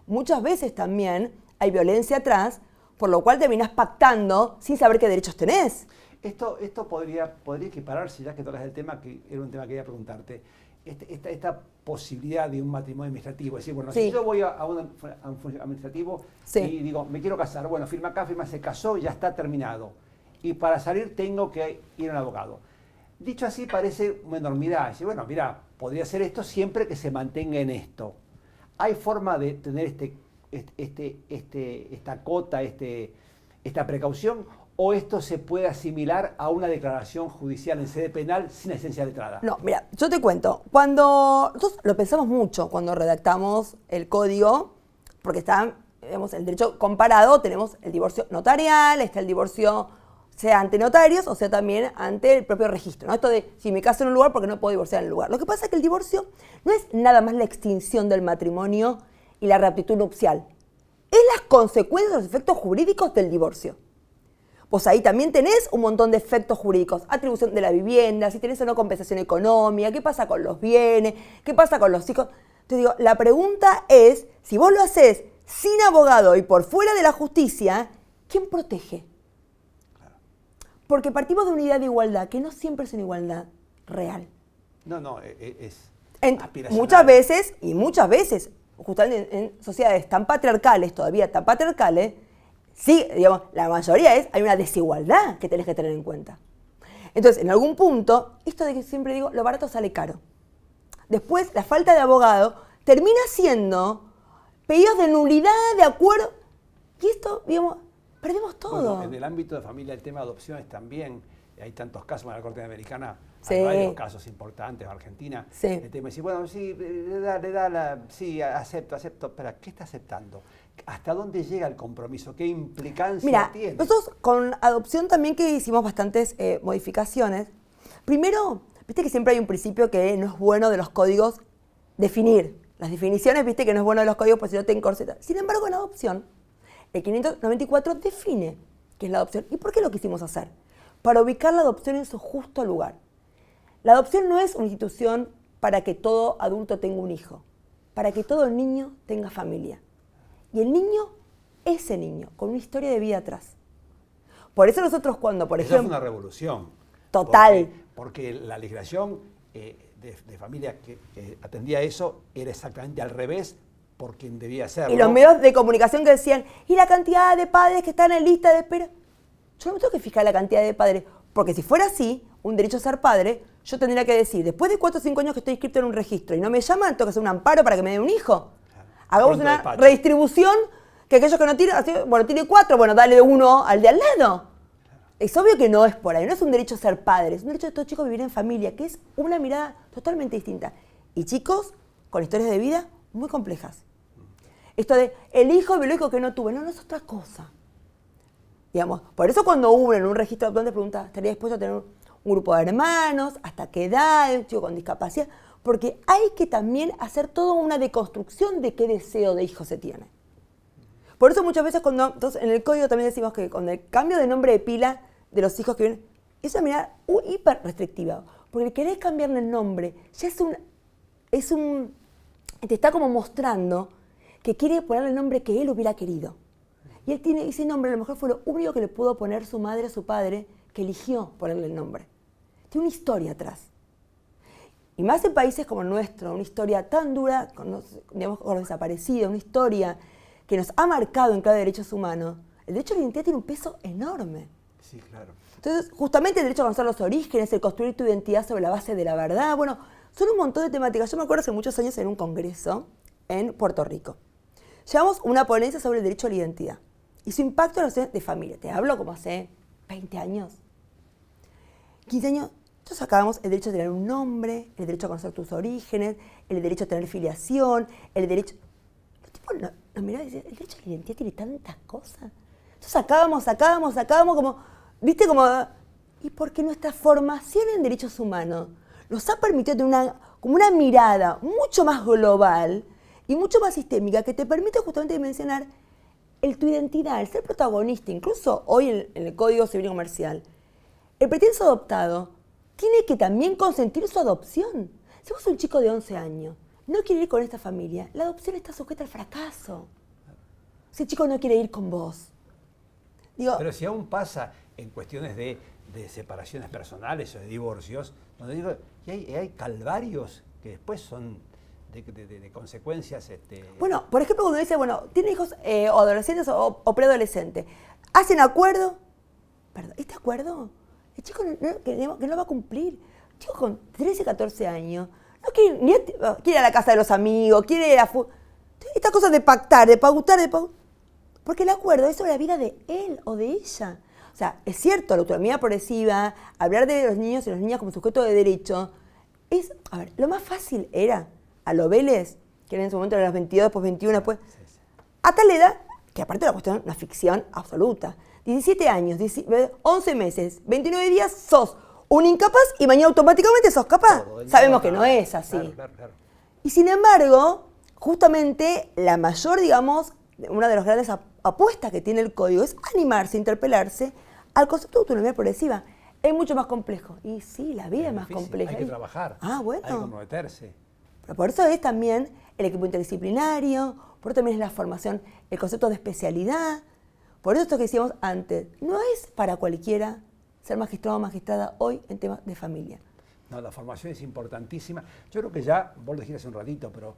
Muchas veces también hay violencia atrás, por lo cual terminás pactando sin saber qué derechos tenés. Esto podría equipararse, ya que tocas el tema, que era un tema que quería preguntarte, esta posibilidad de un matrimonio administrativo. Es decir, si yo voy a un administrativo y digo, me quiero casar, firma acá, se casó y ya está terminado. Y para salir tengo que ir a un abogado. Dicho así parece una enormidad. Dice, mira, podría ser esto siempre que se mantenga en esto. ¿Hay forma de tener esta cota, esta precaución? ¿O esto se puede asimilar a una declaración judicial en sede penal sin esencia letrada? No, mira, yo te cuento. Nosotros lo pensamos mucho cuando redactamos el código, porque está, el derecho comparado, tenemos el divorcio notarial, está el divorcio sea ante notarios o sea también ante el propio registro, ¿no? Esto de si me caso en un lugar porque no puedo divorciar en el lugar. Lo que pasa es que el divorcio no es nada más la extinción del matrimonio y la reaptitud nupcial. Es las consecuencias, los efectos jurídicos del divorcio. Vos ahí también tenés un montón de efectos jurídicos, atribución de la vivienda, si tenés o no compensación económica, qué pasa con los bienes, qué pasa con los hijos. Te digo, la pregunta es, si vos lo hacés sin abogado y por fuera de la justicia, ¿quién protege? Porque partimos de una idea de igualdad, que no siempre es una igualdad real. No, es aspiracional. Muchas veces, justamente en sociedades tan patriarcales, todavía tan patriarcales, sí, la mayoría hay una desigualdad que tenés que tener en cuenta. Entonces, en algún punto, esto de que siempre digo, lo barato sale caro. Después, la falta de abogado termina siendo pedidos de nulidad, de acuerdo, y esto, perdemos todo. En el ámbito de familia, el tema de adopciones también, hay tantos casos, en la Corte Americana Sí. hay varios casos importantes, Argentina, Sí. el tema de decir, sí, acepto, pero ¿qué está aceptando? ¿Hasta dónde llega el compromiso? ¿Qué implicancia tiene? Nosotros con adopción también que hicimos bastantes modificaciones. Primero, viste que siempre hay un principio que no es bueno de los códigos definir. Las definiciones, viste que no es bueno de los códigos porque si no te encorsetas. Sin embargo, en adopción, el 594 define qué es la adopción. ¿Y por qué lo quisimos hacer? Para ubicar la adopción en su justo lugar. La adopción no es una institución para que todo adulto tenga un hijo, para que todo niño tenga familia. Y el niño, ese niño, con una historia de vida atrás. Por eso nosotros cuando, por ejemplo... Eso fue una revolución. Total. Porque la legislación de familia que atendía eso era exactamente al revés por quien debía hacerlo. Y los medios de comunicación que decían, ¿y la cantidad de padres que están en lista de espera? Yo no me tengo que fijar la cantidad de padres, porque si fuera así, un derecho a ser padre, yo tendría que decir, después de 4 o 5 años que estoy inscrito en un registro y no me llaman, tengo que hacer un amparo para que me den un hijo. Hagamos Pronto una despacho. redistribución, que aquellos que no tienen, bueno, tiene 4, bueno, dale 1 al de al lado. Es obvio que no es por ahí, no es un derecho a ser padre, es un derecho de todos chicos a vivir en familia, que es una mirada totalmente distinta. Y chicos con historias de vida muy complejas. Esto de el hijo biológico que no tuve, no es otra cosa. Digamos, por eso cuando uno en un registro de adoptantes pregunta, ¿estaría dispuesto a tener un grupo de hermanos? ¿Hasta qué edad? Un chico con discapacidad. Porque hay que también hacer toda una deconstrucción de qué deseo de hijo se tiene. Por eso muchas veces entonces en el código también decimos que con el cambio de nombre de pila de los hijos que vienen, es una mirada hiper restrictiva. Porque el querer cambiarle el nombre ya te está como mostrando que quiere ponerle el nombre que él hubiera querido. Y él tiene ese nombre, a lo mejor fue lo único que le pudo poner su madre o su padre, que eligió ponerle el nombre. Tiene una historia atrás. Y más en países como el nuestro, una historia tan dura, con los desaparecidos, una historia que nos ha marcado en clave de derechos humanos, el derecho a la identidad tiene un peso enorme. Sí, claro. Entonces, justamente el derecho a conocer los orígenes, el construir tu identidad sobre la base de la verdad, bueno, son un montón de temáticas. Yo me acuerdo hace muchos años en un congreso en Puerto Rico. Llevamos una ponencia sobre el derecho a la identidad y su impacto en las relaciones de familia. Te hablo como hace 20 años, 15 años. Nosotros sacábamos el derecho a tener un nombre, el derecho a conocer tus orígenes, el derecho a tener filiación, el derecho... Los tipos nos miraban y decían, el derecho a la identidad tiene tantas cosas. Entonces sacábamos como... ¿Viste? Como... Y porque nuestra formación en derechos humanos nos ha permitido tener como una mirada mucho más global y mucho más sistémica que te permite justamente dimensionar tu identidad, el ser protagonista. Incluso hoy en el Código Civil y Comercial, el pretenso adoptado tiene que también consentir su adopción. Si vos sos un chico de 11 años, no quiere ir con esta familia, la adopción está sujeta al fracaso. Si el chico no quiere ir con vos. Digo, pero si aún pasa en cuestiones de separaciones personales o de divorcios, donde digo, y hay calvarios que después son de consecuencias... Bueno, por ejemplo, cuando dice, bueno, tiene hijos o adolescentes o preadolescentes, hacen acuerdo, perdón, ¿este acuerdo? El chico que no va a cumplir. El chico con 13, 14 años, no quiere, quiere ir a la casa de los amigos, quiere ir a... Estas cosas de pactar, de pautar, porque el acuerdo es sobre la vida de él o de ella. O sea, es cierto, la autonomía progresiva, hablar de los niños y las niñas como sujeto de derecho, es, a ver, lo más fácil era a los Vélez, que en ese momento eran los 22, después 21, después, a tal edad, que aparte la cuestión es una ficción absoluta, 17 años, 11 meses, 29 días, sos un incapaz y mañana automáticamente sos capaz. Sabemos que no es así. Claro. Y sin embargo, justamente la mayor, digamos, una de las grandes apuestas que tiene el código es animarse, interpelarse al concepto de autonomía progresiva. Es mucho más complejo. Y sí, la vida es más compleja. Hay que trabajar, bueno. hay que comprometerse. Pero por eso es también el equipo interdisciplinario, por eso también es la formación, el concepto de especialidad. Por eso esto que decíamos antes, no es para cualquiera ser magistrado o magistrada hoy en temas de familia. No, la formación es importantísima. Yo creo que ya, vos lo dijiste hace un ratito, pero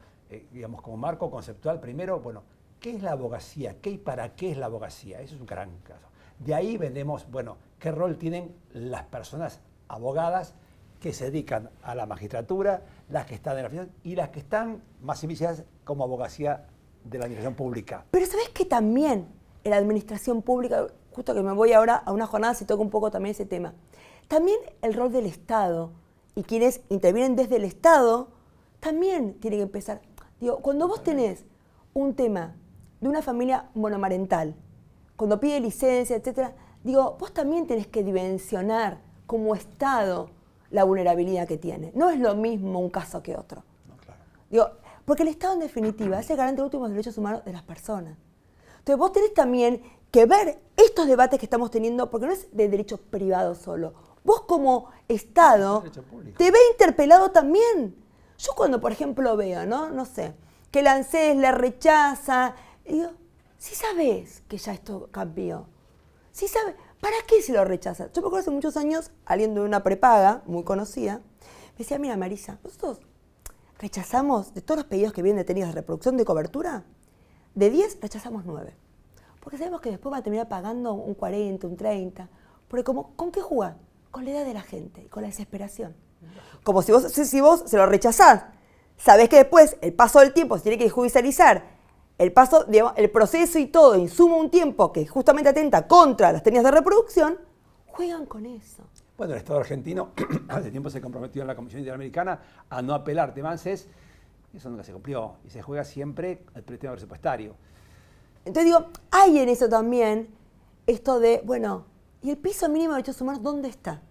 digamos como marco conceptual, primero, bueno, ¿qué es la abogacía? ¿Qué y para qué es la abogacía? Eso es un gran caso. De ahí vendemos, bueno, qué rol tienen las personas abogadas que se dedican a la magistratura, las que están en la administración y las que están más invisibles como abogacía de la administración pública. Pero ¿sabés que también en la administración pública, justo que me voy ahora a una jornada si toco un poco también ese tema, también el rol del Estado y quienes intervienen desde el Estado también tienen que empezar. Digo, cuando vos tenés un tema de una familia monomarental, cuando pide licencia, etcétera, digo, vos también tenés que dimensionar como Estado la vulnerabilidad que tiene. No es lo mismo un caso que otro. No, claro. Digo, porque el Estado en definitiva es el garante de los últimos derechos humanos de las personas. Entonces vos tenés también que ver estos debates que estamos teniendo, porque no es de derecho privado solo. Vos como Estado te ve interpelado también. Yo cuando, por ejemplo, veo, no sé, que el ANSES le rechaza, digo, si sabés que ya esto cambió, si sabés, ¿para qué se lo rechaza? Yo me acuerdo hace muchos años, alguien de una prepaga muy conocida, me decía, mira Marisa, nosotros rechazamos, de todos los pedidos que vienen de técnicas de reproducción de cobertura, de 10 rechazamos 9. Porque sabemos que después va a terminar pagando un 40, un 30. Porque como, ¿con qué jugar? con la edad de la gente y con la desesperación. Como si vos se lo rechazás, sabés que después el paso del tiempo se tiene que judicializar, el paso, digamos, el proceso y todo, insuma un tiempo que justamente atenta contra las técnicas de reproducción, juegan con eso. Bueno, el Estado argentino hace tiempo se comprometió en la Comisión Interamericana a no apelar temas, eso nunca se cumplió, y se juega siempre el tema presupuestario. Entonces digo, hay en eso también esto de, bueno, ¿y el piso mínimo de derechos humanos dónde está?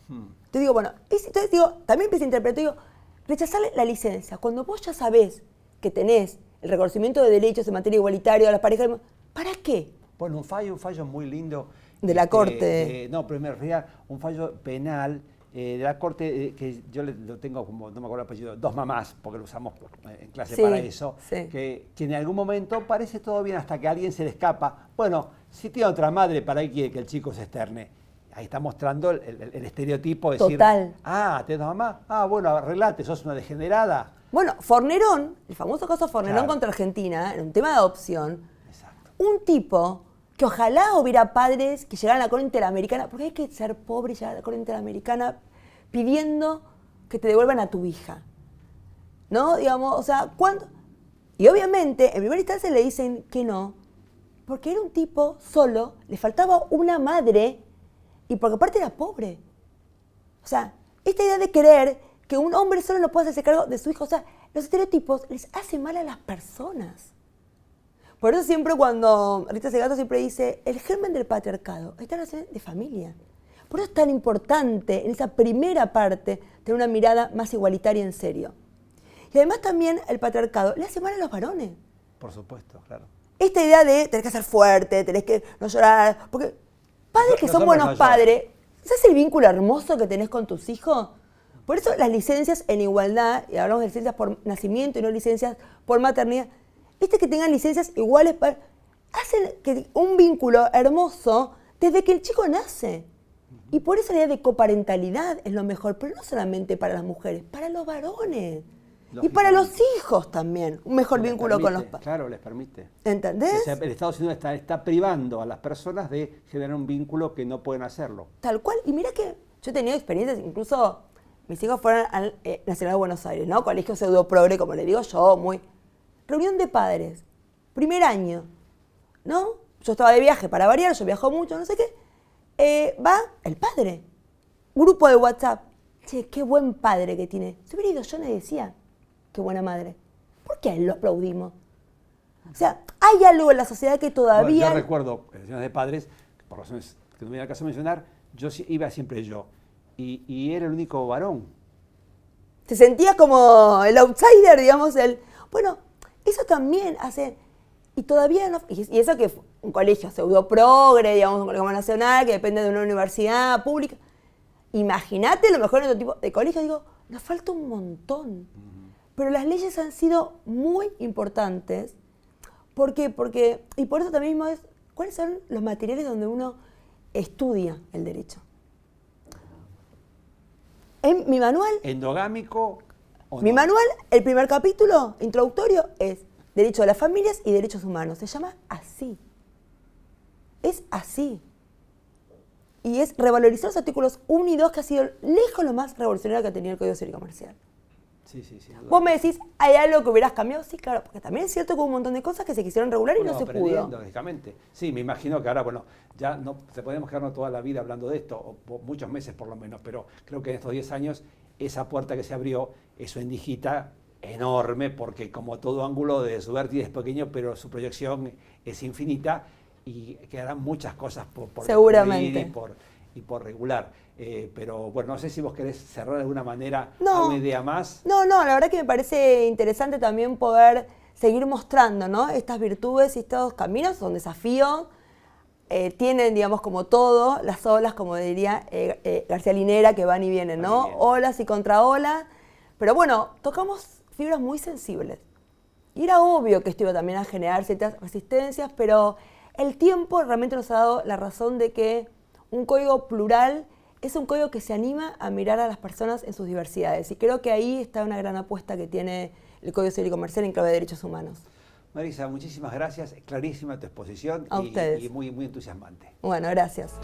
Entonces digo, bueno, entonces digo, también empiezo a interpretar, digo, rechazarle la licencia. Cuando vos ya sabés que tenés el reconocimiento de derechos en materia igualitaria a las parejas, ¿para qué? Bueno, un fallo muy lindo. De la Corte. No, pero en realidad un fallo penal de la Corte, que yo lo tengo como, no me acuerdo el apellido, dos mamás, porque lo usamos en clase para eso, que en algún momento parece todo bien hasta que a alguien se le escapa. Bueno, si tiene otra madre, ¿para qué quiere que el chico se externe? Ahí está mostrando el estereotipo de decir, total. ¿tenés mamá? Bueno, arreglate, sos una degenerada. Bueno, Fornerón, el famoso caso Fornerón Claro. contra Argentina, en un tema de adopción, Exacto. un tipo que ojalá hubiera padres que llegaran a la Corte Interamericana, porque hay que ser pobre y llegar a la Corte Interamericana pidiendo que te devuelvan a tu hija. ¿No? Digamos, o sea, ¿cuándo? Y obviamente, en primera instancia le dicen que no, porque era un tipo solo, le faltaba una madre y porque aparte era pobre. O sea, esta idea de creer que un hombre solo no puede hacerse cargo de su hijo, o sea, los estereotipos les hacen mal a las personas. Por eso siempre cuando Rita Segato siempre dice, el germen del patriarcado está en la relación de familia. Por eso es tan importante en esa primera parte tener una mirada más igualitaria en serio. Y además también el patriarcado le hace mal a los varones. Por supuesto, claro. Esta idea de tenés que ser fuerte, tenés que no llorar, porque padres que son buenos padres, ¿sabes el vínculo hermoso que tenés con tus hijos? Por eso las licencias en igualdad, y hablamos de licencias por nacimiento y no licencias por maternidad, que tengan licencias iguales hacen que un vínculo hermoso desde que el chico nace. Y por eso la idea de coparentalidad es lo mejor, pero no solamente para las mujeres, para los varones. Y para los hijos también, un mejor vínculo con los padres. Claro, les permite. ¿Entendés? O sea, el Estado está privando a las personas de generar un vínculo que no pueden hacerlo. Tal cual. Y mira que yo he tenido experiencias, incluso mis hijos fueron al Nacional de Buenos Aires, ¿no? Colegio pseudo progre, como le digo yo, muy... Reunión de padres, primer año, ¿no? Yo estaba de viaje para variar, yo viajo mucho, no sé qué. Va el padre, grupo de WhatsApp. Che, qué buen padre que tiene. Si hubiera ido yo, le decía, qué buena madre. ¿Por qué a él lo aplaudimos? O sea, hay algo en la sociedad que todavía... Bueno, yo recuerdo relaciones de padres, por razones que no me da el caso mencionar, iba siempre yo. Y era el único varón. Se sentía como el outsider, digamos, Bueno, eso también hace... Y todavía no... Y eso que un colegio pseudo progre, digamos, un colegio nacional que depende de una universidad pública. Imagínate lo mejor en otro tipo de colegio. Digo, nos falta un montón. Pero las leyes han sido muy importantes. ¿Por qué? Y por eso también es, ¿cuáles son los materiales donde uno estudia el derecho? En mi manual... ¿Endogámico o no? Mi manual, el primer capítulo introductorio es Derecho a las Familias y Derechos Humanos. Se llama así. Es así. Y es revalorizar los artículos 1 y 2, que ha sido lejos lo más revolucionario que ha tenido el Código Civil Comercial. Sí. Vos me decís, ¿hay algo que hubieras cambiado? Sí, claro, porque también es cierto que hubo un montón de cosas que se quisieron regular y no se pudo. Lógicamente. Sí, me imagino que ahora, bueno, ya no podemos quedarnos toda la vida hablando de esto, o muchos meses por lo menos, pero creo que en estos 10 años esa puerta que se abrió, eso indigita enorme, porque como todo ángulo de su vértice es pequeño, pero su proyección es infinita y quedarán muchas cosas por seguramente y por regular. Pero bueno, no sé si vos querés cerrar de alguna manera alguna idea más. No, la verdad que me parece interesante también poder seguir mostrando, ¿no? Estas virtudes y estos caminos son desafíos. Tienen, digamos, como todo, las olas, como diría García Linera, que van y vienen, ¿no? Olas y contraolas. Pero bueno, tocamos fibras muy sensibles. Y era obvio que esto iba también a generar ciertas resistencias, pero el tiempo realmente nos ha dado la razón de que un código plural es un código que se anima a mirar a las personas en sus diversidades. Y creo que ahí está una gran apuesta que tiene el Código Civil y Comercial en clave de derechos humanos. Marisa, muchísimas gracias. Clarísima tu exposición a ustedes. Y muy, muy entusiasmante. Bueno, gracias.